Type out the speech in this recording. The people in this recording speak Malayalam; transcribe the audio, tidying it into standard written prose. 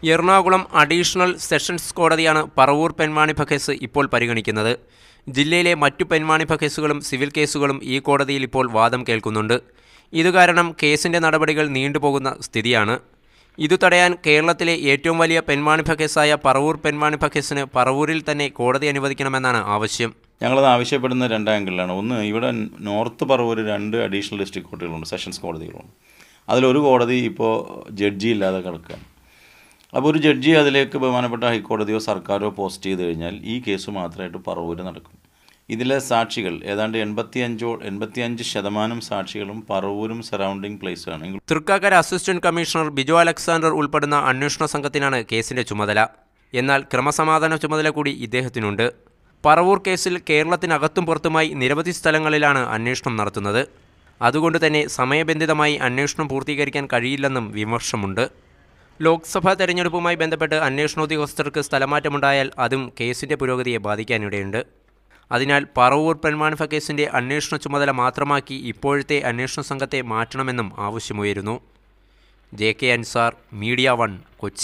എറണാകുളം അഡീഷണൽ സെഷൻസ് കോടതിയാണ് പറവൂർ പെൺവാണിഭ കേസ് ഇപ്പോൾ പരിഗണിക്കുന്നത്. ജില്ലയിലെ മറ്റു പെൺവാണിഭ കേസുകളും സിവിൽ കേസുകളും ഈ കോടതിയിൽ ഇപ്പോൾ വാദം കേൾക്കുന്നുണ്ട്. ഇതുകാരണം കേസിൻ്റെ നടപടികൾ നീണ്ടുപോകുന്ന സ്ഥിതിയാണ്. ഇതു തടയാൻ കേരളത്തിലെ ഏറ്റവും വലിയ പെൺവാണിഭ കേസായ പറവൂർ പെൺവാണിഭ കേസിന് പറവൂരിൽ തന്നെ കോടതി അനുവദിക്കണമെന്നാണ് ആവശ്യം. ഞങ്ങളത് ആവശ്യപ്പെടുന്ന രണ്ട് ആംഗിളിലാണ്. ഒന്ന്, ഇവിടെ നോർത്ത് പറവൂർ 2 അഡീഷണൽ ഡിസ്ട്രിക്ട് കോടതികളുണ്ട്, സെഷൻസ് കോടതികളുണ്ട്. അതിലൊരു കോടതി ഇപ്പോൾ ജഡ്ജി ഇല്ലാതെ കിടക്കുകയാണ്. അപ്പോൾ ഒരു ജഡ്ജി അതിലേക്ക് ബഹുമാനപ്പെട്ട ഹൈക്കോടതിയോ സർക്കാരോ പോസ്റ്റ് ചെയ്ത് കഴിഞ്ഞാൽ ഈ കേസ് മാത്രമായിട്ട് പറവൂർ നടക്കും. ഇതിലെ സാക്ഷികൾ ഏതാണ്ട് 85% സാക്ഷികളും പറവൂരും സറൗണ്ടിങ് പ്ലേസാണ്. Thrikkakara assistant commissioner Biju Alexander ഉൾപ്പെടുന്ന അന്വേഷണ സംഘത്തിനാണ് കേസിൻ്റെ ചുമതല. എന്നാൽ ക്രമസമാധാന ചുമതല കൂടി ഇദ്ദേഹത്തിനുണ്ട്. പറവൂർ കേസിൽ കേരളത്തിനകത്തും പുറത്തുമായി നിരവധി സ്ഥലങ്ങളിലാണ് അന്വേഷണം നടത്തുന്നത്. അതുകൊണ്ട് തന്നെ സമയബന്ധിതമായി അന്വേഷണം പൂർത്തീകരിക്കാൻ കഴിയില്ലെന്നും വിമർശനമുണ്ട്. ലോക്സഭാ തെരഞ്ഞെടുപ്പുമായി ബന്ധപ്പെട്ട് അന്വേഷണോദ്യോഗസ്ഥർക്ക് സ്ഥലമാറ്റമുണ്ടായാൽ അതും കേസിൻ്റെ പുരോഗതിയെ ബാധിക്കാനിടയുണ്ട്. അതിനാൽ പറവൂർ പെൺവാണിഭ കേസിൻ്റെ അന്വേഷണ ചുമതല മാത്രമാക്കി ഇപ്പോഴത്തെ അന്വേഷണ സംഘത്തെ മാറ്റണമെന്നും ആവശ്യമുയരുന്നു. JK Ansar, media 1, Kochi.